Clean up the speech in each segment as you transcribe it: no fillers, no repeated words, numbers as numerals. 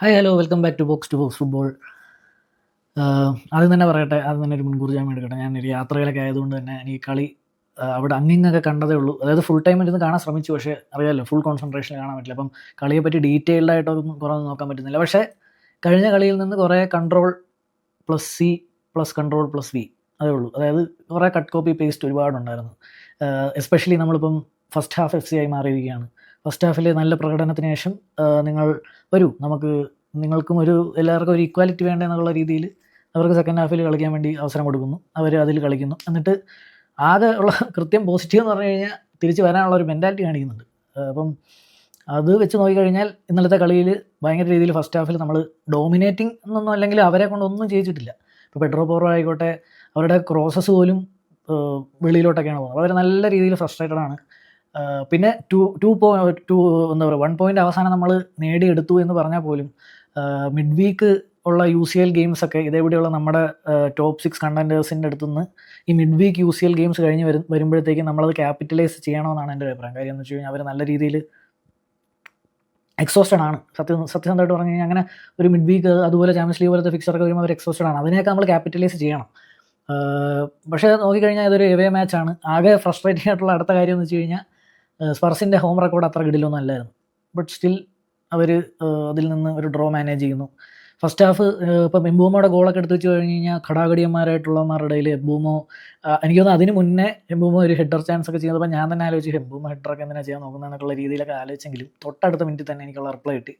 Hi hello welcome back to box football. ആദ്യം തന്നെ പറയട്ടെ, ആദ്യം തന്നെ ഒരു മുൻകൂർ ജാമ്യം എടുക്കട്ടെ. ഞാനൊരു യാത്രയിലൊക്കെ ആയതുകൊണ്ട് തന്നെ എനിക്ക് കളി അവിടെ അങ്ങിങ്ങൊക്കെ കണ്ടതേ ഉള്ളൂ. അതായത് ഫുൾ ടൈം ഇരുന്ന് കാണാൻ ശ്രമിച്ചു, പക്ഷേ അറിയാമല്ലോ ഫുൾ കോൺസെൻട്രേഷൻ കാണാൻ പറ്റില്ല. അപ്പം കളിയെപ്പറ്റി ഡീറ്റെയിൽഡ് ആയിട്ടൊന്നും കുറേ നോക്കാൻ പറ്റുന്നില്ല. പക്ഷേ കഴിഞ്ഞ കളിയിൽ നിന്ന് കുറേ control plus C plus control plus V അതേ ഉള്ളൂ. അതായത് കുറേ കട്ട് കോപ്പി പേസ്റ്റ് ഒരുപാടുണ്ടായിരുന്നു. എസ്പെഷ്യലി നമ്മളിപ്പം ഫസ്റ്റ് ഹാഫ് FC ആയി മാറിയിരിക്കുകയാണ്. ഫസ്റ്റ് ഹാഫിൽ നല്ല പ്രകടനത്തിന് ശേഷം നിങ്ങൾ വരൂ, നിങ്ങൾക്കും എല്ലാവർക്കും ഒരു ഈക്വാലിറ്റി വേണ്ട എന്നുള്ള രീതിയിൽ അവർക്ക് സെക്കൻഡ് ഹാഫിൽ കളിക്കാൻ വേണ്ടി അവസരം കൊടുക്കുന്നു. അവർ അതിൽ കളിക്കുന്നു. എന്നിട്ട് ആകെ ഉള്ള കൃത്യം പോസിറ്റീവ് എന്ന് പറഞ്ഞു കഴിഞ്ഞാൽ തിരിച്ച് വരാനുള്ള ഒരു മെൻറ്റാലിറ്റി കാണിക്കുന്നുണ്ട്. അപ്പം അത് വെച്ച് നോക്കിക്കഴിഞ്ഞാൽ ഇന്നലത്തെ കളിയിൽ ഭയങ്കര രീതിയിൽ ഫസ്റ്റ് ഹാഫിൽ നമ്മൾ ഡോമിനേറ്റിംഗ് എന്നൊന്നും അല്ലെങ്കിൽ അവരെ കൊണ്ടൊന്നും ചെയ്യിച്ചിട്ടില്ല. ഇപ്പോൾ പെഡ്രോ പോറോ ആയിക്കോട്ടെ, അവരുടെ ക്രോസസ് പോലും വെളിയിലോട്ടൊക്കെയാണ് പോകുന്നത്. അവർ നല്ല രീതിയിൽ ഫ്രസ്ട്രേറ്റഡ് ആണ്. പിന്നെ എന്താ പറയുക, 1 പോയിൻ്റ് അവസാനം നമ്മൾ നേടിയെടുത്തു എന്ന് പറഞ്ഞാൽ പോലും മിഡ് വീക്ക് ഉള്ള UCL ഗെയിംസൊക്കെ ഇതേപടിയുള്ള നമ്മുടെ ടോപ്പ് 6 കണ്ടൻറ്റേഴ്സിൻ്റെ അടുത്തുനിന്ന് ഈ മിഡ് വീക്ക് UCL ഗെയിംസ് കഴിഞ്ഞ് വരുമ്പോഴത്തേക്കും നമ്മളത് ക്യാപിറ്റലൈസ് ചെയ്യണമെന്നാണ് എൻ്റെ അഭിപ്രായം. കാര്യം എന്ന് വെച്ച് കഴിഞ്ഞാൽ അവർ നല്ല രീതിയിൽ എക്സോസ്റ്റഡ് ആണ്. സത്യസന്ധമായിട്ട് പറഞ്ഞു കഴിഞ്ഞാൽ അങ്ങനെ ഒരു മിഡ് വീക്ക് അതുപോലെ ചാമ്പ്യൻസ് ലീഗ് പോലത്തെ ഫിക്സറൊക്കെ വരുമ്പോൾ അവർ എക്സോസ്റ്റഡ് ആണ്. അതിനെയൊക്കെ നമ്മൾ ക്യാപിറ്റലൈസ് ചെയ്യണം. പക്ഷേ നോക്കിക്കഴിഞ്ഞാൽ ഇതൊരു എവേ മാച്ചാണ്. ആകെ ഫ്രസ്ട്രേറ്റിംഗ് ആയിട്ടുള്ള അടുത്ത കാര്യം എന്ന് വെച്ച് കഴിഞ്ഞാൽ സ്പർസിൻ്റെ ഹോം റെക്കോർഡ് അത്ര കിടിലൊന്നും അല്ലായിരുന്നു. ബട്ട് സ്റ്റിൽ അവർ അതിൽ നിന്ന് ഒരു ഡ്രോ മാനേജ് ചെയ്യുന്നു. ഫസ്റ്റ് ഹാഫ് ഇപ്പം എംബൂമോയുടെ ഗോളൊക്കെ എടുത്ത് വെച്ച് കഴിഞ്ഞ് കഴിഞ്ഞാൽ ഘടാഘടിയന്മാരായിട്ടുള്ളവന്മാരുടെ ഇടയിൽ എംബൂമോ, എനിക്ക് തോന്നുന്നു അതിന് മുന്നേ എംബൂമോ ഒരു ഹെഡർ ചാൻസ് ഒക്കെ ചെയ്തപ്പോൾ ഞാൻ തന്നെ ആലോചിച്ചു എംബൂമോ ഹെഡറൊക്കെ എന്തിനാണ് ചെയ്യാൻ നോക്കുന്നതെന്നൊക്കെയുള്ള രീതിയിലൊക്കെ ആലോചിച്ചെങ്കിലും തൊട്ടടുത്ത മിനിറ്റിൽ തന്നെ എനിക്കുള്ള റിപ്ലൈ കിട്ടി.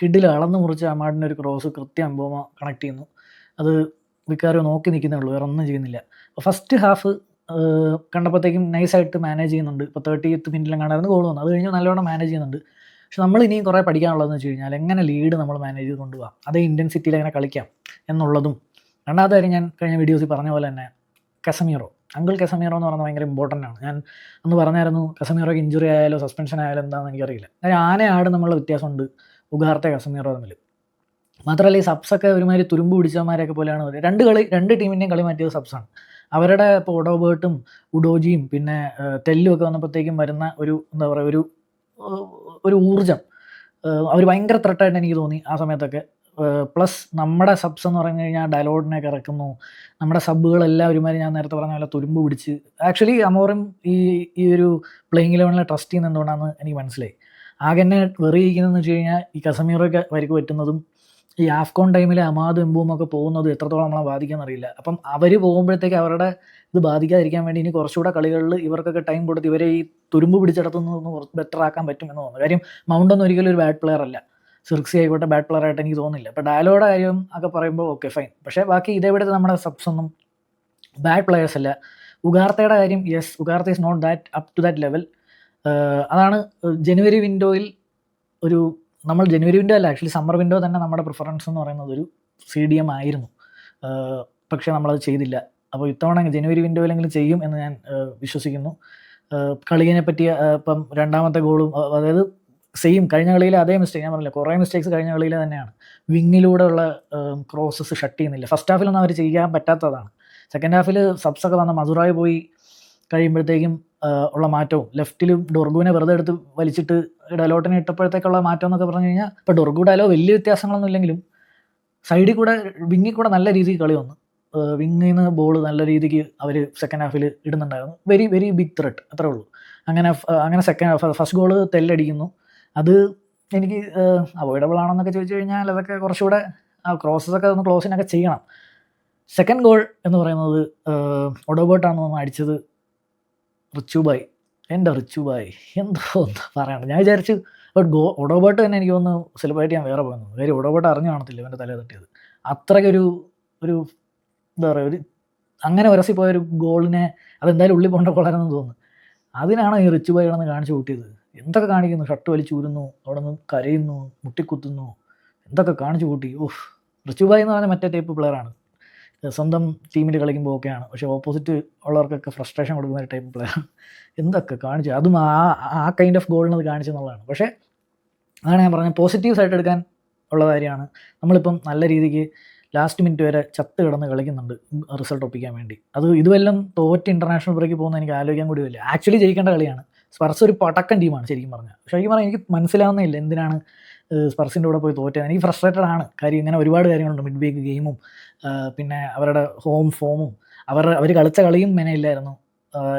കിഡിൽ അളന്ന് മുറിച്ച് അമാഡിൻ്റെ ഒരു ക്രോസ് കൃത്യം എംബൂമോ കണക്ട് ചെയ്യുന്നു. അത് വിക്കാരോ നോക്കി നിൽക്കുന്നേ ഉള്ളൂ, വേറെ ഒന്നും ചെയ്യുന്നില്ല. ഫസ്റ്റ് ഹാഫ് കണ്ടപ്പോഴത്തേക്കും നൈസായിട്ട് മാനേജ് ചെയ്യുന്നുണ്ട്. ഇപ്പോൾ 30th മിനിറ്റിലും കാണാറുണ്ട് ഗോൾ വന്നു. അത് കഴിഞ്ഞ് നല്ലോണം മാനേജ് ചെയ്യുന്നുണ്ട്. പക്ഷെ നമ്മൾ ഇനിയും കുറേ പഠിക്കാനുള്ളതെന്ന് വെച്ച് കഴിഞ്ഞാൽ എങ്ങനെ ലീഡ് നമ്മൾ മാനേജ് ചെയ്ത് കൊണ്ടുപോകാം, അതേ ഇൻറ്റൻസിറ്റിയിൽ എങ്ങനെ കളിക്കാം എന്നുള്ളതും. രണ്ടാമത്തെ കാര്യം, ഞാൻ കഴിഞ്ഞ വീഡിയോസിൽ പറഞ്ഞ പോലെ തന്നെ കസമീറോ എന്ന് പറയുന്നത് ഭയങ്കര ഇമ്പോർട്ടൻ്റ് ആണ്. ഞാൻ അന്ന് പറഞ്ഞായിരുന്നു കസമീറോയ്ക്ക് ഇഞ്ചുറി ആയാലോ സസ്പെൻഷൻ ആയാലോ എന്താണെന്ന് എനിക്കറിയില്ല. കാര്യം ആട് നമ്മളുടെ വ്യത്യാസമുണ്ട് ഉഗാർത്തെ കസമീറോ തമ്മിൽ. മാത്രമല്ല ഈ സബ്സൊക്കെ ഒരുമാതിരി തുരുമ്പ് പിടിച്ചവന്മാരെയൊക്കെ പോലെയാണ്. രണ്ട് ടീമിൻ്റെയും കളി മാറ്റിയത് സബ്സാണ്. അവരുടെ ഇപ്പോൾ ഒഡോബേർട്ടും ഉഡോജിയും പിന്നെ ടെല്ലും ഒക്കെ വന്നപ്പോഴത്തേക്കും വരുന്ന ഒരു എന്താ പറയുക ഒരു ഊർജ്ജം, അവർ ഭയങ്കര ത്രെട്ടായിട്ട് എനിക്ക് തോന്നി ആ സമയത്തൊക്കെ. പ്ലസ് നമ്മുടെ സബ്സ് എന്ന് പറഞ്ഞു കഴിഞ്ഞാൽ ഡയലോഡിനെയൊക്കെ ഇറക്കുന്നു. നമ്മുടെ സബ്ബുകളെല്ലാം ഒരുമാതിരി ഞാൻ നേരത്തെ പറഞ്ഞ പോലെ തുരുമ്പ് പിടിച്ച്. ആക്ച്വലി അമോറും ഈ ഒരു പ്ലേയിങ് 11 ട്രസ്റ്റ് ചെയ്യുന്നത് എന്തുകൊണ്ടാണെന്ന് എനിക്ക് മനസ്സിലായി. ആകെ എന്നെ വെറിയിക്കുന്നതെന്ന് വെച്ച് കഴിഞ്ഞാൽ ഈ കസമീറൊക്കെ വരിക്ക് പറ്റുന്നതും ഈ ആഫ്കോൺ ടൈമിൽ അമാദ് എംബൂം ഒക്കെ പോകുന്നത് എത്രത്തോളം നമ്മളെ ബാധിക്കാമെന്നറിയില്ല. അപ്പം അവർ പോകുമ്പോഴത്തേക്ക് അവരുടെ ഇത് ബാധിക്കാതിരിക്കാൻ വേണ്ടി ഇനി കുറച്ചുകൂടെ കളികളിൽ ഇവർക്കൊക്കെ ടൈം കൊടുത്ത് ഇവരെ ഈ തുരുമ്പ് പിടിച്ചിടത്തുനിന്ന് ബെറ്റർ ആക്കാൻ പറ്റുമെന്ന് തോന്നുന്നു. കാര്യം മൗണ്ടൊന്നും ഒരിക്കലും ഒരു ബാഡ് പ്ലെയർ അല്ല. സിർക്സി ആയിക്കോട്ടെ ബാഡ് പ്ലെയർ ആയിട്ട് എനിക്ക് തോന്നുന്നില്ല. ഇപ്പോൾ ഡാലോയുടെ കാര്യം ഒക്കെ പറയുമ്പോൾ ഓക്കെ ഫൈൻ. പക്ഷേ ബാക്കി ഇതേവിടുത്തെ നമ്മുടെ സബ്സ് ഒന്നും ബാഡ് പ്ലെയേഴ്സ് അല്ല. ഉഗാർത്തയുടെ കാര്യം, yes Ugarte is not that up to that level. അതാണ് ജനുവരി വിൻഡോയിൽ നമ്മൾ ജനുവരി വിൻഡോ അല്ല, ആക്ച്വലി സമ്മർ വിൻഡോ തന്നെ നമ്മുടെ പ്രിഫറൻസ് എന്ന് പറയുന്നത് ഒരു CDM ആയിരുന്നു. പക്ഷേ നമ്മളത് ചെയ്തില്ല. അപ്പോൾ ഇത്തവണ ജനുവരി വിൻഡോയിലെങ്കിലും ചെയ്യും എന്ന് ഞാൻ വിശ്വസിക്കുന്നു. കളിയെ പറ്റി ഇപ്പം രണ്ടാമത്തെ ഗോളും അതായത് സെയിം കഴിഞ്ഞ കളിയിലെ അതേ മിസ്റ്റേക്ക് ഞാൻ പറഞ്ഞില്ല, കുറേ മിസ്റ്റേക്സ് കഴിഞ്ഞ കളിയിലെ തന്നെയാണ്. വിങ്ങിലൂടെ ഉള്ള ക്രോസസ് ഷട്ട് ചെയ്യുന്നില്ല. ഫസ്റ്റ് ഹാഫിലൊന്നും അവർ ചെയ്യാൻ പറ്റാത്തതാണ്. സെക്കൻഡ് ഹാഫിൽ സബ്സൊക്കെ വന്ന മധുറായി പോയി കഴിയുമ്പോഴത്തേക്കും ഉള്ള മാറ്റവും, ലെഫ്റ്റിലും ഡൊർഗുവിനെ വെറുതെ എടുത്ത് വലിച്ചിട്ട് ഡയലോട്ടിനെ ഇട്ടപ്പോഴത്തേക്കുള്ള മാറ്റം എന്നൊക്കെ പറഞ്ഞു കഴിഞ്ഞാൽ ഇപ്പോൾ ഡൊർഗു ഡയലോ വലിയ വ്യത്യാസങ്ങളൊന്നും ഇല്ലെങ്കിലും സൈഡിൽ കൂടെ വിങ്ങിൽ കൂടെ നല്ല രീതിക്ക് കളി വന്നു. വിങ്ങിൽ നിന്ന് ബോൾ നല്ല രീതിക്ക് അവർ സെക്കൻഡ് ഹാഫിൽ ഇടുന്നുണ്ടായിരുന്നു. വെരി വെരി ബിഗ് ത്രെട്ട്, അത്രേ ഉള്ളൂ. അങ്ങനെ ഫസ്റ്റ് ഗോള് തെല്ലടിക്കുന്നു. അത് എനിക്ക് അവോയ്ഡബിൾ ആണെന്നൊക്കെ ചോദിച്ചു കഴിഞ്ഞാൽ അതൊക്കെ കുറച്ചുകൂടെ ആ ക്രോസസൊക്കെ ഒന്ന് ക്ലോസിനൊക്കെ ചെയ്യണം. സെക്കൻഡ് ഗോൾ എന്ന് പറയുന്നത് ഒഡോബേർട്ടാണെന്ന് തോന്നുന്നു അടിച്ചത്. എൻ്റെ റിച്ചുബായ് എന്താ പറയണം. ഞാൻ വിചാരിച്ചു ഒഡോബേർട്ട് തന്നെ എനിക്ക് തോന്നുന്നു സെലിബ്രേറ്റ് ചെയ്യാൻ വേറെ പോകുന്നു. കാര്യം ഒഡോബേർട്ട് അറിഞ്ഞു കാണത്തില്ല ഇവൻ്റെ തലയിൽ തട്ടിയത്. അത്രയ്ക്കൊരു എന്താ പറയുക, അങ്ങനെ ഉരസിപ്പോയൊരു ഗോളിനെ അതെന്തായാലും ഉള്ളിൽ പോകേണ്ട ഗോളാണെന്ന് തോന്നുന്നു. അതിനാണ് ഈ റിച്ചുബായ് കിടന്ന് കാണിച്ചു കൂട്ടിയത്. എന്തൊക്കെ കാണിക്കുന്നു, ഷർട്ട് വലിച്ചൂരുന്നു, അവിടെ നിന്ന് കരയുന്നു, മുട്ടിക്കുത്തുന്നു, എന്തൊക്കെ കാണിച്ചു കൂട്ടി. റിച്ചുബായ് എന്ന് പറഞ്ഞാൽ മറ്റേ ടൈപ്പ് പ്ലെയറാണ്. സ്വന്തം ടീമിൽ കളിക്കുമ്പോൾ ഓക്കെയാണ്, പക്ഷേ ഓപ്പോസിറ്റ് ഉള്ളവർക്കൊക്കെ ഫ്രസ്ട്രേഷൻ കൊടുക്കുന്ന ഒരു ടൈപ്പ് പ്ലെയർ. എന്തൊക്കെ കാണിച്ചു, അതും ആ കൈൻഡ് ഓഫ് ഗോളിനത് കാണിച്ചെന്നുള്ളതാണ്. പക്ഷേ അതാണ് ഞാൻ പറഞ്ഞത്, പോസിറ്റീവ്സ് ആയിട്ട് എടുക്കാൻ ഉള്ള കാര്യമാണ്. നമ്മളിപ്പം നല്ല രീതിക്ക് ലാസ്റ്റ് മിനിറ്റ് വരെ ചത്ത് കിടന്ന് കളിക്കുന്നുണ്ട് റിസൾട്ട് ഒപ്പിക്കാൻ വേണ്ടി. ഇതുവെല്ലാം തോറ്റ് ഇൻ്റർനാഷണൽ ബ്രേക്ക് പോകുന്ന എനിക്ക് ആലോചിക്കാൻ കൂടി വരില്ല. ആക്ച്വലി ജയിക്കേണ്ട കളിയാണ്. സ്പർസ് ഒരു പടക്കൻ ടീമാണ് ശരിക്കും പറഞ്ഞാൽ. ശരിക്കും പറഞ്ഞാൽ എനിക്ക് മനസ്സിലാവുന്നില്ല എന്തിനാണ് സ്പർസിൻ്റെ കൂടെ പോയി തോറ്റത്. എനിക്ക് ഫ്രസ്ട്രേറ്റഡ് ആണ്. കാര്യം ഇങ്ങനെ ഒരുപാട് കാര്യങ്ങളുണ്ട്. മിഡ് വീക്ക് ഗെയിമും പിന്നെ അവരുടെ ഹോം ഫോമും അവർ കളിച്ച കളിയും മെനയില്ലായിരുന്നു.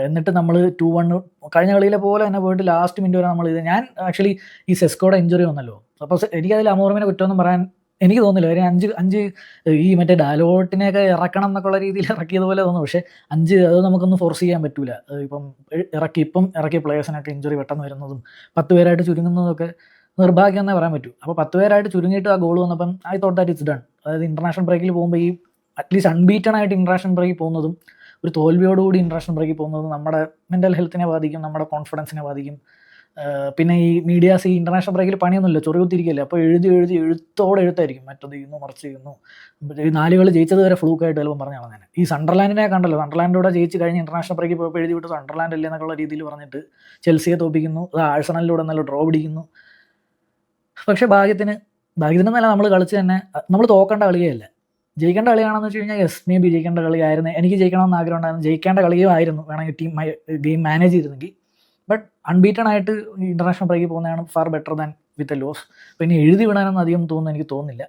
എന്നിട്ട് നമ്മൾ 2-1 കഴിഞ്ഞ കളിയിലെ പോലെ തന്നെ പോയിട്ട് ലാസ്റ്റ് മിനിറ്റ് വരെ നമ്മൾ ഞാൻ ആക്ച്വലി ഈ സെസ്കോയുടെ ഇഞ്ചുറി വന്നല്ലോ. അപ്പോൾ എനിക്കതിൽ അമോർമിനെ കുറ്റമൊന്നും പറയാൻ എനിക്ക് തോന്നുന്നില്ല. ഒരു 5 ഈ മറ്റേ ഡാലോട്ടിനെയൊക്കെ ഇറക്കണം എന്നൊക്കെയുള്ള രീതിയിൽ ഇറക്കിയതുപോലെ തോന്നുന്നു. പക്ഷേ 5 അത് നമുക്കൊന്നും ഫോഴ്സ് ചെയ്യാൻ പറ്റില്ല. ഇപ്പം ഇറക്കിയ പ്ലേയേഴ്സിനൊക്കെ ഇഞ്ചുറി പെട്ടെന്ന് വരുന്നതും 10 പേരായിട്ട് ചുരുങ്ങുന്നതൊക്കെ നിർഭാഗ്യം എന്നേ പറയാൻ പറ്റൂ. അപ്പോൾ 10 പേരായിട്ട് ചുരുങ്ങിയിട്ട് ആ ഗോൾ വന്നപ്പം I thought that it's done. അതായത് ഇൻ്റർനാഷണൽ ബ്രേക്കിൽ പോകുമ്പോൾ ഈ അറ്റ്ലീസ്റ്റ് അൺബീറ്റൺ ആയിട്ട് ഇൻ്റർനാഷണൽ ബ്രേക്കിൽ പോകുന്നതും ഒരു തോൽവിയോടുകൂടി ഇൻ്റർനാഷണൽ ബ്രേക്കിൽ പോകുന്നതും നമ്മുടെ മെൻ്റൽ ഹെൽത്തിനെ ബാധിക്കും, നമ്മുടെ കോൺഫിഡൻസിനെ ബാധിക്കും. പിന്നെ ഈ മീഡിയാസ് ഈ ഇൻ്റർനാഷണൽ ബ്രേക്കിൽ പണിയൊന്നുമില്ല, ചൊറിയുത്തിരിക്കല്ലേ. അപ്പോൾ എഴുത്തായിരിക്കും. മറ്റത് ചെയ്യുന്നു, മറിച്ച് ചെയ്യുന്നു. ഈ 4 കളി ജയിച്ചത് വരെ ഫ്ലൂക്കായിട്ട് ചിലപ്പോൾ പറഞ്ഞു കളഞ്ഞാൽ. ഈ സണ്ടർലാൻഡിനെ കണ്ടല്ലോ, സണ്ടർലാൻഡോടെ ജയിച്ച് കഴിഞ്ഞ് ഇൻ്റർനാഷണൽ ബ്രേക്കിൽ പോയപ്പോൾ എഴുതി വിട്ട് സണ്ടർലാൻഡ് അല്ലേ എന്നൊക്കെയുള്ള രീതിയിൽ പറഞ്ഞിട്ട് ചെൽസിയെ തോപ്പിക്കുന്നു. അത് ആഴ്സണലിലൂടെ നല്ല ഡ്രോ പിടിക്കുന്നു. പക്ഷേ ഭാഗ്യത്തിനെന്നല്ല, നമ്മൾ കളിച്ച് തന്നെ നമ്മൾ തോക്കേണ്ട കളിയല്ല, ജയിക്കേണ്ട കളിയാണെന്ന് വെച്ച് കഴിഞ്ഞാൽ യെസ് മേ ബി ജയിക്കേണ്ട കളിയായിരുന്നു. എനിക്ക് ജയിക്കണമെന്ന് ആഗ്രഹം ഉണ്ടായിരുന്നു, ജയിക്കേണ്ട കളിയും ആയിരുന്നു വേണമെങ്കിൽ ഗെയിം മാനേജ് ചെയ്തിരുന്നെങ്കിൽ. ബട്ട് അൺബീറ്റൺ ആയിട്ട് ഇൻ്റർനാഷണൽ ബ്രേക്കിൽ പോകുന്നതാണ് far better than with a loss. പിന്നെ എഴുതി വിടാനൊന്നും അധികം എനിക്ക് തോന്നുന്നില്ല.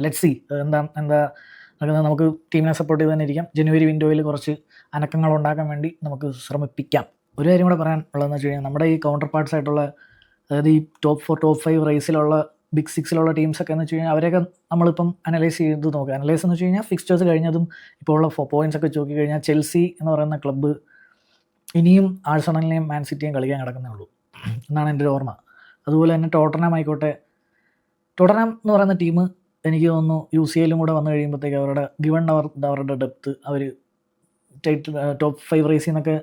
ലെറ്റ്സ് സീ എന്താ നമുക്ക് ടീമിനെ സപ്പോർട്ട് ചെയ്ത് തന്നെ ഇരിക്കാം. ജനുവരി വിൻഡോയിൽ കുറച്ച് അനക്കങ്ങൾ ഉണ്ടാക്കാൻ വേണ്ടി നമുക്ക് ശ്രമിപ്പിക്കാം. ഒരു കാര്യം കൂടെ പറയാൻ ഉള്ളതെന്ന് വെച്ച് കഴിഞ്ഞാൽ നമ്മുടെ ഈ കൗണ്ടർ പാർട്സ് ആയിട്ടുള്ള, അതായത് ഈ ടോപ്പ് 4 ടോപ്പ് 5 റേസിലുള്ള ബിഗ് 6 ടീംസൊക്കെ എന്ന് വെച്ച് കഴിഞ്ഞാൽ അവരെയൊക്കെ നമ്മളിപ്പം അനലൈസ് ചെയ്ത് നോക്കുക. അനലൈസ് എന്ന് വെച്ച് കഴിഞ്ഞാൽ ഫിക്സ്റ്റേഴ്സ് കഴിഞ്ഞതും ഇപ്പോൾ ഉള്ള പോയിൻറ്റ്സ് ഒക്കെ നോക്കി കഴിഞ്ഞാൽ ചെൽസി എന്ന് പറയുന്ന ക്ലബ്ബ് ഇനിയും ആഴ്സണലിനെയും മാൻ സിറ്റിയും കളിക്കാൻ കിടക്കുന്നേ ഉള്ളൂ എന്നാണ് എൻ്റെ ഒരു ഓർമ്മ. അതുപോലെ തന്നെ ടോട്ടനാം ആയിക്കോട്ടെ, ടോട്ടനാം എന്ന് പറയുന്ന ടീം എനിക്ക് തോന്നുന്നു UCL കൂടെ വന്നു കഴിയുമ്പോഴത്തേക്ക് അവരുടെ ഡെപ്ത്ത് അവർ ടോപ്പ് 5 റേസിൽ നിന്നൊക്കെ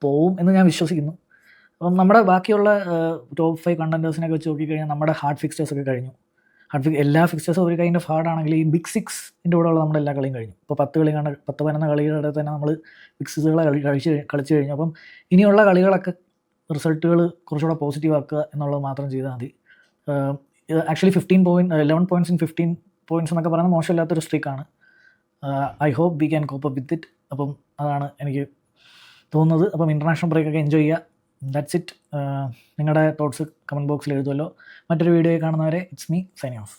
പോവും എന്ന് ഞാൻ വിശ്വസിക്കുന്നു. അപ്പം നമ്മുടെ ബാക്കിയുള്ള ടോപ്പ് 5 കണ്ടൻറ്റേഴ്സിനൊക്കെ വെച്ച് നോക്കിക്കഴിഞ്ഞാൽ നമ്മുടെ ഹാർഡ് ഫിക്സ്റ്റേഴ്സൊക്കെ കഴിഞ്ഞു. എല്ലാ ഫിക്സ്റ്റേഴ്സും ഒരു കൈൻഡ് ഓഫ് ഹാർഡാണെങ്കിൽ ഈ ബിഗ് 6 കൂടെയുള്ള നമ്മുടെ എല്ലാ കളിയും കഴിഞ്ഞു. ഇപ്പോൾ 10-11 കളികളുടെ തന്നെ നമ്മൾ ബിഗ് 6 കളിച്ച് കഴിഞ്ഞു. അപ്പം ഇനിയുള്ള കളികളൊക്കെ റിസൾട്ടുകൾ കുറച്ചുകൂടെ പോസിറ്റീവ് ആക്കുക എന്നുള്ളത് മാത്രം ചെയ്താൽ മതി. ആക്ച്വലി 11 പോയിൻറ്റ്സ് ഇൻ 15 പോയിൻറ്റ്സ് എന്നൊക്കെ പറയുന്നത് മോശമില്ലാത്തൊരു സ്ട്രീക്കാണ്. I hope we can cope up with it. അപ്പം അതാണ് എനിക്ക് തോന്നുന്നത്. അപ്പം ഇൻ്റർനാഷണൽ ബ്രേക്കൊക്കെ എൻജോയ് ചെയ്യുക. That's it. നിങ്ങളുടെ തോട്ട്സ് കമൻറ്റ് ബോക്സിൽ എഴുതുമല്ലോ. മറ്റൊരു വീഡിയോയിൽ കാണുന്നവരെ ഇറ്റ്സ് മീ സൈനിങ് ഓഫ്.